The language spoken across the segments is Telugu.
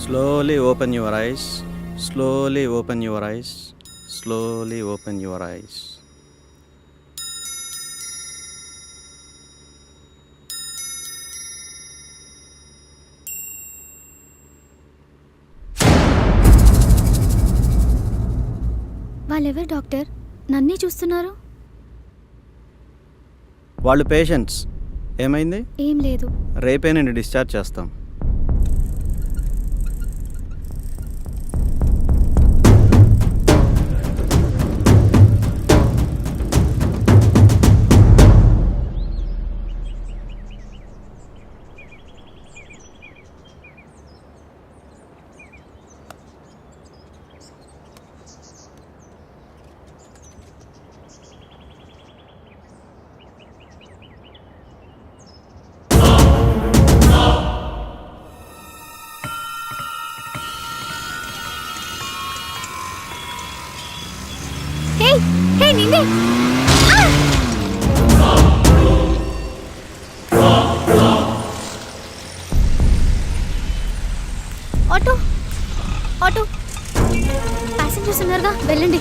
Slowly open your eyes. Slowly open your eyes. Slowly open your eyes. వాళ్ళెవరు డాక్టర్? నన్నే చూస్తున్నారు. వాళ్ళు పేషెంట్స్. ఏమైంది? ఏం లేదు. రేపే నేను డిశ్చార్జ్ చేస్తాం. హే నిన్నే. ఆటో ఆటో ప్యాసింజర్స్ ఉన్నారుగా, వెళ్ళండి.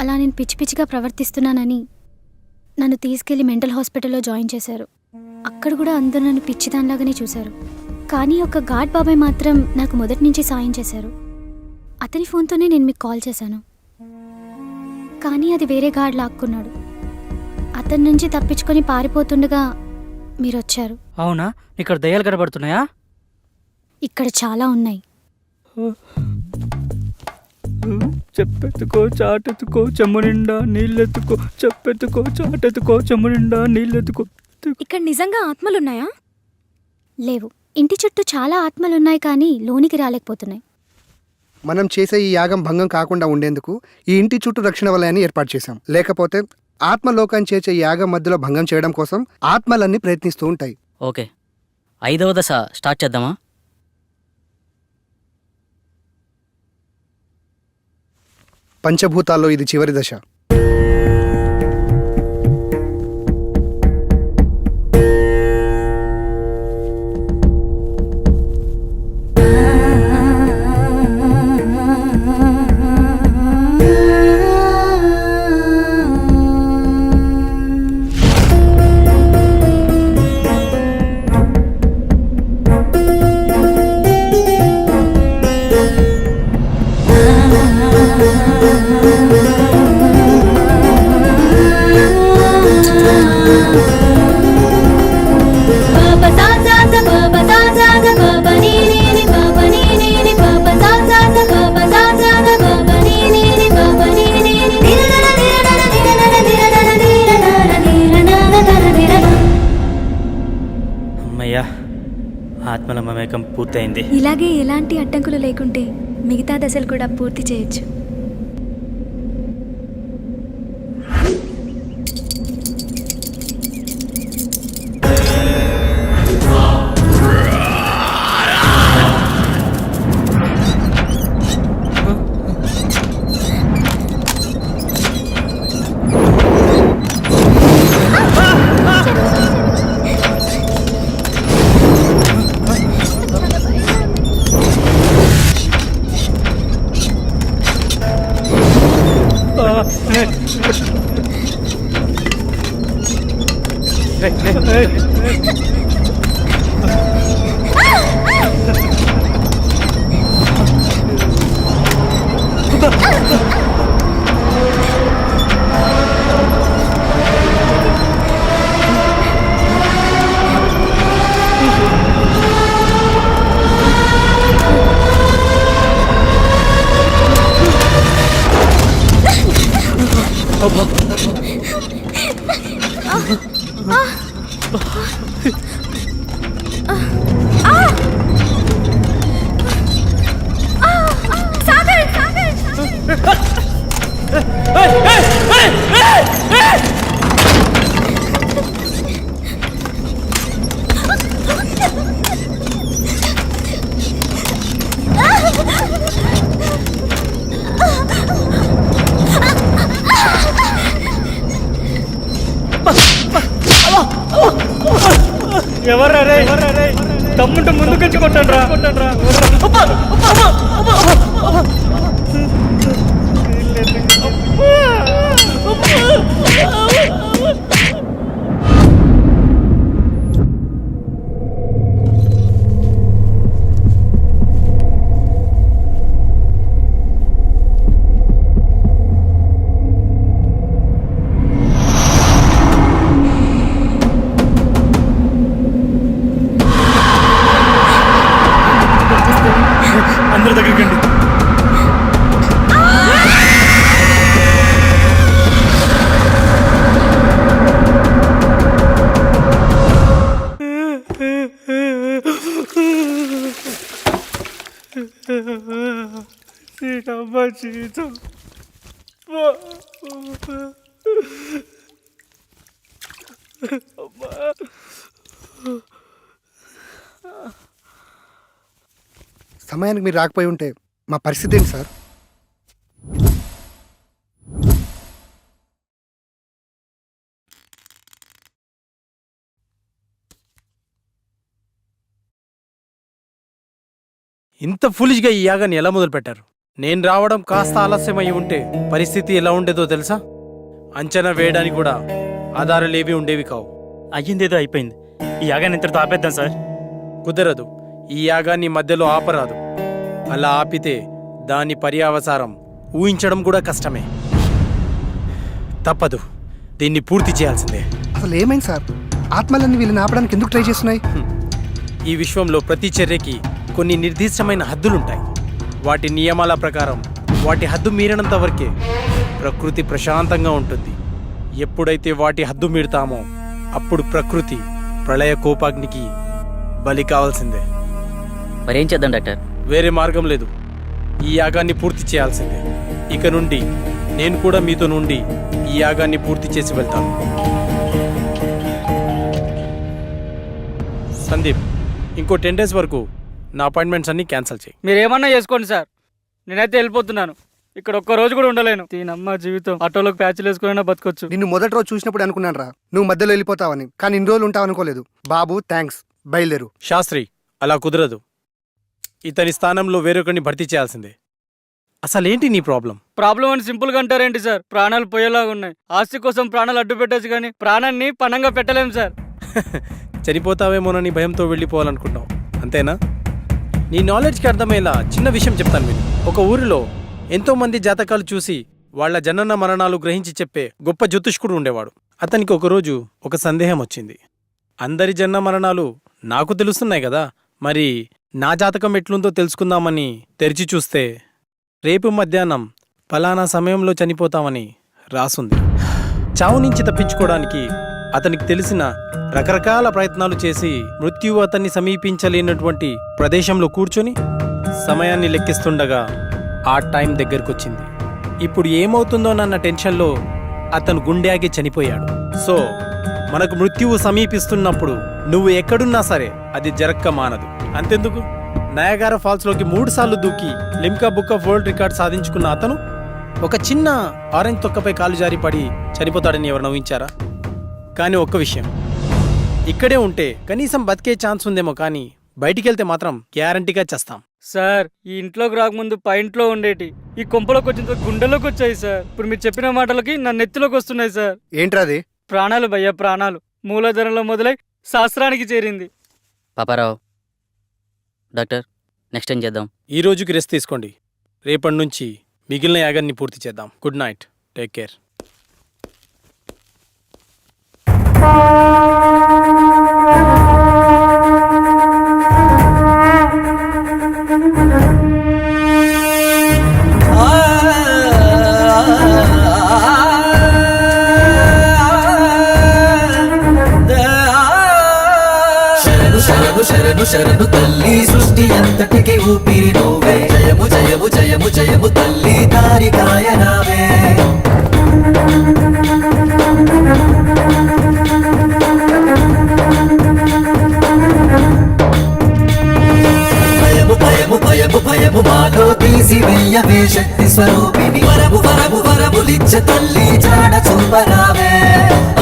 అలా నేను పిచ్చి పిచ్చిగా ప్రవర్తిస్తున్నానని నన్ను తీసుకెళ్లి మెంటల్ హాస్పిటల్లో జాయిన్ చేశారు. అక్కడ కూడా అందరూ నన్ను పిచ్చిదానిలాగానే చూశారు. కానీ ఒక గార్డ్ బాబాయ్ మాత్రం నాకు మొదటి నుంచి సాయం చేశారు. అతని ఫోన్తోనే నేను మీకు కాల్ చేశాను. కానీ అది వేరే గార్డ్ లాక్కున్నాడు. అతని నుంచి తప్పించుకొని పారిపోతుండగా మీరు వచ్చారు. అవునా? ఇక్కడ దయ్యాలు కనబడుతున్నాయా? ఇక్కడ చాలా ఉన్నాయి. చెప్పెత్తుకో చాటెత్తుకో చెమ్ము నిండా నీళ్ళెత్తుకో, చెప్పెత్తుకో చాటెత్తుకో చెమ్ము నిండా నీళ్ళెత్తుకో. ఇక్కడ నిజంగా ఆత్మలున్నాయా? లేవు. ఇంటి చుట్టూ చాలా ఆత్మలున్నాయి, కానీ లోనికి రాలేకపోతున్నాయి. మనం చేసే ఈ యాగం భంగం కాకుండా ఉండేందుకు ఈ ఇంటి చుట్టూ రక్షణ వలయాన్ని ఏర్పాటు చేశాం. లేకపోతే ఆత్మలోకాన్ని చేర్చే ఈ యాగం మధ్యలో భంగం చేయడం కోసం ఆత్మలన్నీ ప్రయత్నిస్తూ ఉంటాయి. ఓకే, 5వ దశ స్టార్ట్ చేద్దామా? పంచభూతాల్లో ఇది చివరి దశ. అమ్మయ్యా, ఆత్మల మమేకం పూర్తయింది. ఇలాగే ఎలాంటి అడ్డంకులు లేకుంటే మిగతా దశలు కూడా పూర్తి చేయొచ్చు. ఎవర్రా రే తమ్ముంటే ముందుకొచ్చి కొట్టండి రా అందరి దగ్గరికి రండి. సీతమ్మ జీవితం సమయానికి మీరు రాకపోయి ఉంటే మా పరిస్థితి ఏంటి సార్? ఇంత ఫులిష్గా ఈ యాగాన్ని ఎలా మొదలుపెట్టారు? నేను రావడం కాస్త ఆలస్యమై ఉంటే పరిస్థితి ఎలా ఉండేదో తెలుసా? అంచనా వేయడానికి కూడా ఆధారాలేవి ఉండేవి కావు. అయ్యిందేదో అయిపోయింది. ఈ యాగాన్ని ఇంతటితో ఆపేద్దాం సార్. కుదరదు. ఈ యాగాన్ని మధ్యలో ఆపరాదు. అలా ఆపితే దాని పర్యావసారం ఊహించడం కూడా కష్టమే. తప్పదు, దీన్ని పూర్తి చేయాల్సిందే. అసలు ఏమైంది సార్? ఆత్మలన్నీ వీళ్ళని ఆపడానికి ఎందుకు ట్రై చేస్తున్నాయి? ఈ విశ్వంలో ప్రతి చర్యకి కొన్ని నిర్దిష్టమైన హద్దులుంటాయి. వాటి నియమాల ప్రకారం వాటి హద్దు మీరినంత వరకే ప్రకృతి ప్రశాంతంగా ఉంటుంది. ఎప్పుడైతే వాటి హద్దు మీరుతామో అప్పుడు ప్రకృతి ప్రళయ కోపాగ్నికి బలి కావాల్సిందే. మరేం చేద్దాం డాక్టర్? వేరే మార్గం లేదు. ఈ యాగాన్ని పూర్తి చేయాల్సిందే. ఇక నుండి నేను కూడా మీతో నుండి ఈ యాగాన్ని పూర్తి చేసి వెళ్తాను. సందీప్, ఇంకో 10 days వరకు నా అపాయింట్మెంట్స్ అన్ని క్యాన్సిల్ చేయి. మీరేమన్నా చేసుకోండి సార్, నేనైతే వెళ్ళిపోతున్నాను. ఇక్కడ ఒక్క రోజు కూడా ఉండలేను. దీనమ్మ జీవితం. ఆటోలోకి ప్యాచ్లు వేసుకున్నా బతకొచ్చు. నిన్ను మొదటి రోజు చూసినప్పుడు అనుకున్నాను రా నువ్వు మధ్యలో వెళ్ళిపోతావని, కానీ ఇన్ని రోజులు ఉంటావు అనుకోలేదు. బాబు థ్యాంక్స్, బయలుదేరు. శాస్త్రి, అలా కుదరదు. ఇతని స్థానంలో వేరొకరిని భర్తీ చేయాల్సిందే. అసలేంటి నీ ప్రాబ్లం? ప్రాబ్లం అని సింపుల్గా అంటారేంటి సార్? ప్రాణాలు పోయేలాగా ఉన్నాయి. ఆస్తి కోసం ప్రాణాలు అడ్డు పెట్టచ్చు, కానీ ప్రాణాన్ని పణంగా పెట్టలేం సార్. చనిపోతావేమోనని భయంతో వెళ్ళిపోవాలనుకుంటావు, అంతేనా? నీ నాలెడ్జ్కి అర్థమయ్యేలా చిన్న విషయం చెప్తాను మీరు. ఒక ఊరిలో ఎంతోమంది జాతకాలు చూసి వాళ్ల జనన మరణాలు గ్రహించి చెప్పే గొప్ప జ్యోతిష్కుడు ఉండేవాడు. అతనికి ఒకరోజు ఒక సందేహం వచ్చింది. అందరి జనన మరణాలు నాకు తెలుస్తున్నాయి కదా, మరి నా జాతకం ఎట్లుందో తెలుసుకుందామని తెరిచి చూస్తే రేపు మధ్యాహ్నం ఫలానా సమయంలో చనిపోతామని రాసుంది. చావు నుంచి తప్పించుకోవడానికి అతనికి తెలిసిన రకరకాల ప్రయత్నాలు చేసి మృత్యువు అతన్ని సమీపించలేనటువంటి ప్రదేశంలో కూర్చొని సమయాన్ని లెక్కిస్తుండగా ఆ టైం దగ్గరకొచ్చింది. ఇప్పుడు ఏమవుతుందోనన్న టెన్షన్లో అతను గుండె ఆగి చనిపోయాడు. సో మనకు మృత్యువు సమీపిస్తున్నప్పుడు నువ్వు ఎక్కడున్నా సరే అది జరక్క మానదు. అంతెందుకు, నయాగారా ఫాల్స్లోకి 3 సార్లు దూకి Limca book of world record సాధించుకున్న అతను ఒక చిన్న ఆరెంజ్ తొక్కపై కాలు జారి పడి చనిపోతాడని ఎవరు నవ్వించారా? కానీ ఒక్క విషయం, ఇక్కడే ఉంటే కనీసం బతికే ఛాన్స్ ఉందేమో, కానీ బయటికెళ్తే మాత్రం గ్యారంటీగా చేస్తాం. సార్, ఈ ఇంట్లోకి రాకముందు పై ఇంట్లో ఉండేటి ఈ కొంపలోకి వచ్చిన గుండెలోకి వచ్చాయి సార్. ఇప్పుడు మీరు చెప్పిన మాటలకి నా నెత్తిలోకి వస్తున్నాయి సార్. ఏంట్రాది? ప్రాణాలు భయ్య, ప్రాణాలు. మూలధనంలో మొదలై శాస్త్రానికి చేరింది. పాపారావు డాక్టర్, నెక్స్ట్ ఏం చేద్దాం? ఈ రోజుకి రెస్ట్ తీసుకోండి. రేపటి నుంచి మిగిలిన యాగాన్ని పూర్తి చేద్దాం. Good night, take care. శరణు శరణు తల్లి, సృష్టి అంతటికి ఊపిరి నువ్వే. జయము జయము జయము జయము తల్లి, దారి కాయనావే. భయము భయము భయము భయము మాలో తీసి వెయ్యవే శక్తి స్వరూపిణి. వరము వరము వరములిచ్చ తల్లి, జాడ చూపరావే.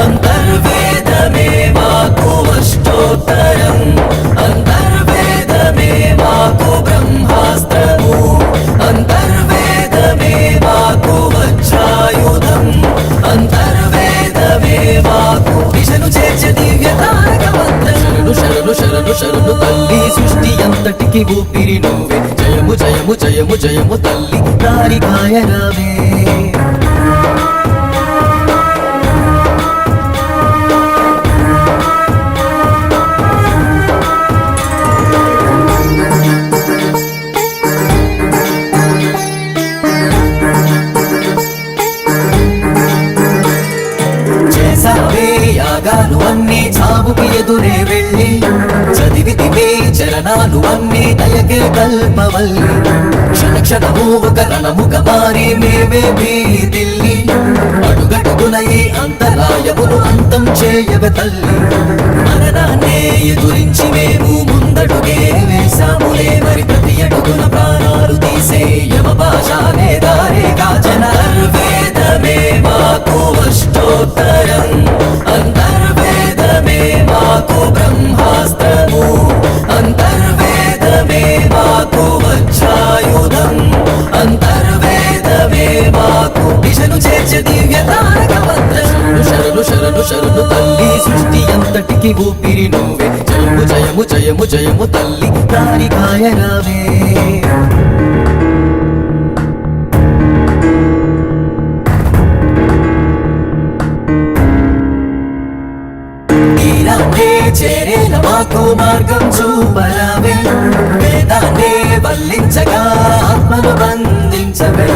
అంతర్వేదమే మాకు అష్టోత్తర శరణు శరణు తల్లి సృష్టి అంతటికి ఊపిరి నువ్వే జయము జయము జయము జయము తల్లి దారికాయ రావే చేసావే యాగాలు అన్నీ చావుకి ఎదురే వెళ్ళి చదివితివే చరణాలు అన్నీ దయకే కల్పవల్లి క్షణ క్షణము ఒక రణముగా మారి మేమే భీతిల్లి అడుగడుగున ఈ అంతరాయమును అంతం చేయవే తల్లి మరణాన్నే ఎదురించి మేము ముందడుగే వేశాములే మరి ప్రతి అడుగున ప్రాణాలు తీసే యమ భాషానే దారే కాచన వేదమే మాకు అష్టోత్తరం అంతర్వేదమే మాకు బ్రహ్మాస్త్రము అంతర్వేదమే మాకు వజ్రాయుధం అంతర్వేదమే మాకు దిశను చేర్చే దివ్య తారక మంత్రం శరణు శరణు శరణు తల్లి సృష్టి అంతటికి ఊపిరి నువ్వే జయము జయము జయము జయము తల్లి దారికాయ రావే తీరాన్నే చేరేల మాకు మార్గం చూపరావే వేదాన్నే వల్లించగా ఆత్మను బంధించవే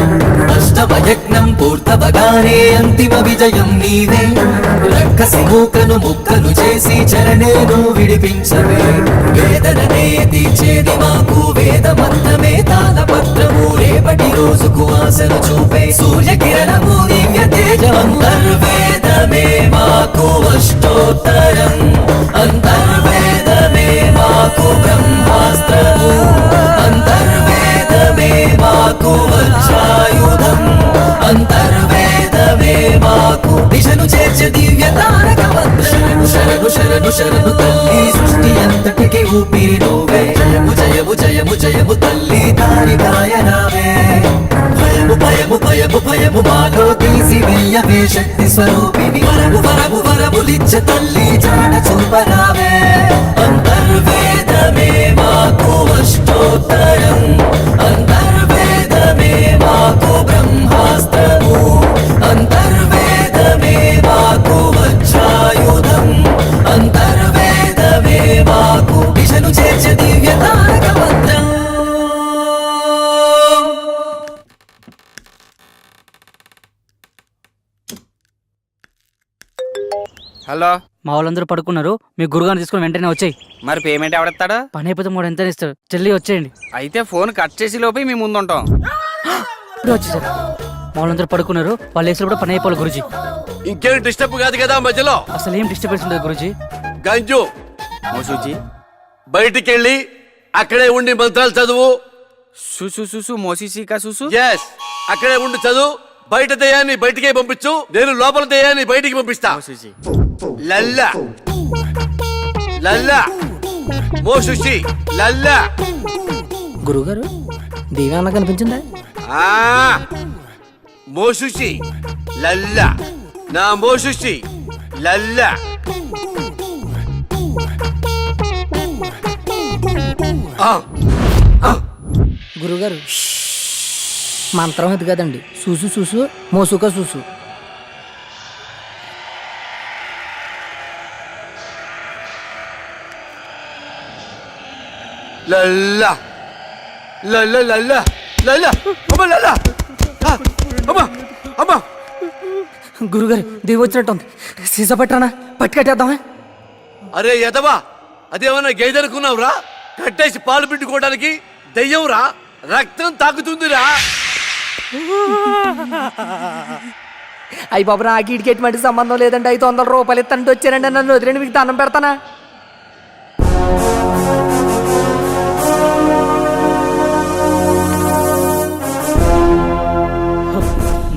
అష్టమ యజ్ఞం పూర్తవగానే అంతిమ విజయం నీవే రక్కసి మూకను ముక్కలు చేసి చరణేను విడిపించవే వేదననే తీర్చేది మాకు వేదమంతమే తాళపత్రము రేపటి రోజుకు ఆశను చూపే సూర్యకిరణము దివ్య తేజవంతర్వేదమే మాకు అష్టోత్తరం అంతర్వేదమే మాకు బ్రహ్మాస్త్రము అంతర్వేదమే మాకు వజ్రాయుధం అంతర్వేదమే మాకు దిశను చేర్చే దివ్య తారక మంత్రం శరణు శరణు శరణు తల్లి సృష్టి అంతటికి ఊపిరి నువ్వే జయము జయము జయము జయము తల్లి దారికాయ రావే భయము భయము భయము భయము మాలో తీసి వెయ్యవే శక్తి స్వరూపిణి వరము వరము వరములిచ్చ తల్లి జాడ చూపరావే అంతర్వేదమే మాకు అష్టోత్తరం అంతర్వేదమే మాకు బ్రహ్మాస్త్రము అంతర్వేదమే మాకు వజ్రాయుధం అంతర్వేదమే మాకు దిశను చేర్చే దివ్య తారక మంత్రం హలో మా వాళ్ళందరూ పడుకున్నారు మీ గురుగారిని తీసుకుని వెంటనే వచ్చేయి. మరి పేమెంట్ ఎవడెత్తాడు? పని అయిపోతే మూడు ఎంత ఇస్తారు, జల్దీ వచ్చేయండి. అయితే ఫోన్ కట్ చేసి లోపే మీ ముందుంటాం. ఇప్పుడు వచ్చేసారు. మా వాళ్ళందరూ పడుకున్నారు, వాళ్ళు వేసిన కూడా పని అయిపోవాలి గురుజీ. ఇంకేం డిస్టర్బ్ కాదు కదా మధ్యలో? అసలు ఏం డిస్టర్బెన్స్ ఉండదు గురుజీ. గంజు మోసూజీ బయటికి వెళ్ళి అక్కడే ఉండి మంత్రాలు చదువు. సుసు సుసు మోసీసీ కా సుసు. ఎస్, అక్కడే ఉండి చదువు. బయట దయ్యాన్ని బయటికే పంపించు, నేను లోపల దయ్యాన్ని బయటికి పంపిస్తా. మోసూజీ లల్లా లల్లా మోసుషి లల్లా. గురుగారు దివ్యాంగ కనిపించిందా? మోసుషి లల్లా, నా మోసుషి లల్లా. గురుగారు మంత్రం ఇది కదండి, చూసు చూసు మోసుక చూసు. లల్లా లల్లా లల్లా లల్లా అమ్మ లల్లా అమ్మ అమ్మ. గురుగారు దేవి వచ్చినట్టుంది, సీసా పట్టానా పట్టుకట్టేద్దామా? అరే ఎదవా, అదేమన్నా గేదెనుకున్నావురా? కట్టేసి పాలు పిండుకోవడానికి దయ్యంరా, రక్తం తాకుతుందిరా. అయ్యి బాబు నాకు ఇటుకి ఎటువంటి సంబంధం లేదండి, 500 రూపాయలు ఇస్తానంటే వచ్చారండి, నన్ను వదిలేండి, మీకు దండం పెడతానా?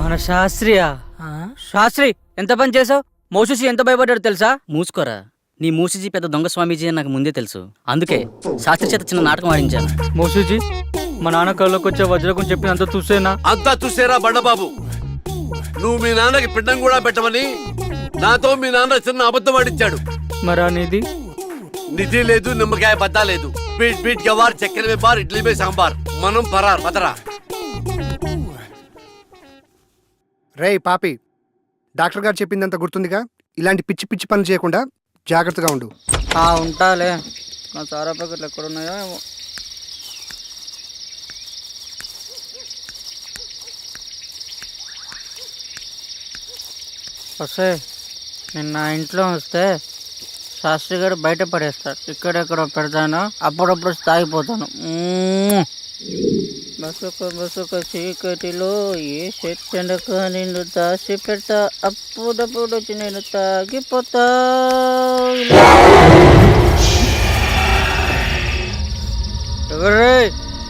మన శాస్త్రియా? శాస్త్రి ఎంత పని చేసావు? మోసూసి ఎంత భయపడ్డాడు తెలుసా? మూసుకోరా, నీ మూసిజీ పెద్ద దొంగ స్వామీజీ అని నాకు ముందే తెలుసు. అందుకే శాస్త్రి చేత చిన్న నాటకం ఆడించాను. మోసూజీ మా నాన్న కళ్ళకి వచ్చే వజ్రకం చెప్పినంత చూసేనా? అంతా చూసేరా బండబాబు. నువ్వు మీ నాన్నకి పిండం కూడా పెట్టమని నాతో మీ నాన్న చిన్న అబద్ధం ఆడించాడు. మరి అనేది నిధి లేదు, నిమ్మకాయ బద్దా లేదు. బీట్ బీట్ గవార్, చక్కెర మే బార్, ఇడ్లీ మే సాంబార్. మనం పరార్ పదరా. రేయ్ పాపి, డాక్టర్ గారు చెప్పిందంత గుర్తుందిగా? ఇలాంటి పిచ్చి పిచ్చి పనులు చేయకుండా జాగ్రత్తగా ఉండు. ఉంటాలే. నా సారా ప్యాకెట్లు ఎక్కడున్నాయో ఏమో. వస్తే నేను నా ఇంట్లో వస్తే శాస్త్రి గారు బయట పడేస్తాడు. ఇక్కడెక్కడో పెడతాను, అప్పుడప్పుడు తాగిపోతాను. బసుక చీకటిలో ఏ చెట్టెండక నిన్ను దాచి పెట్ట, అప్పుడప్పుడు వచ్చి నేను తాగిపోతా. ఎవరే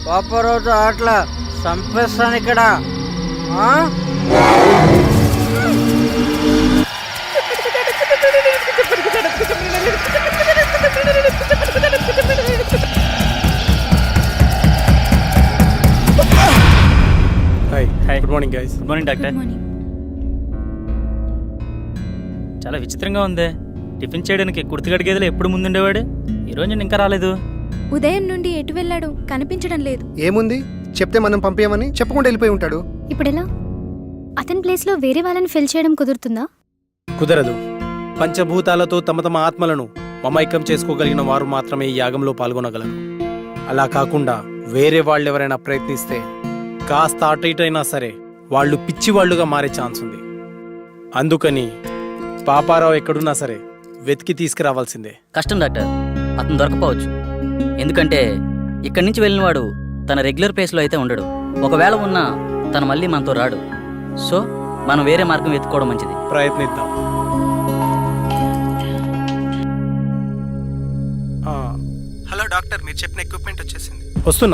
పాపరోజు ఆటలా చంపేస్తాను ఇక్కడ. Hi, good morning guys. Good morning doctor. చాలా విచిత్రంగా ఉంది. టిఫిన్ చేయడానికి కుర్తిగడి గదిలో ఎప్పుడు ముందుండేవాడు, ఈరోజు నేను ఇంకా రాలేదు. ఉదయం నుండి ఎటు వెళ్ళాడు కనిపించడం లేదు. ఏముంది, చెప్తే మనం పంపేయమని చెప్పకుండా వెళ్ళిపోయి ఉంటాడు. ఇప్పుడెలా? అతని ప్లేస్లో వేరే వాళ్ళని ఫిల్ చేయడం కుదురుతుందా? కుదరదు. పంచభూతాలతో తమ తమ ఆత్మలను మమైకం చేసుకోగలిగిన వారు మాత్రమే ఈ యాగంలో పాల్గొనగలరు. అలా కాకుండా వేరే వాళ్ళెవరైనా ప్రయత్నిస్తే కాస్త అటు ఇటు అయినా సరే వాళ్ళు పిచ్చివాళ్లుగా మారే ఛాన్స్ ఉంది. అందుకని పాపారావు ఎక్కడున్నా సరే వెతికి తీసుకురావాల్సిందే. కష్టం డాక్టర్, అతను దొరకపోవచ్చు. ఎందుకంటే ఇక్కడి నుంచి వెళ్ళిన వాడు తన రెగ్యులర్ ప్లేస్లో అయితే ఉండడు. ఒకవేళ ఉన్నా తను మళ్ళీ మనతో రాడు. సో మనం వేరే మార్గం వెతుక్కోవడం మంచిది. ప్రయత్నిద్దాం. హలో డాక్టర్, మీరు చెప్పిన ఎక్విప్మెంట్ వచ్చేసింది. వస్తున్నా.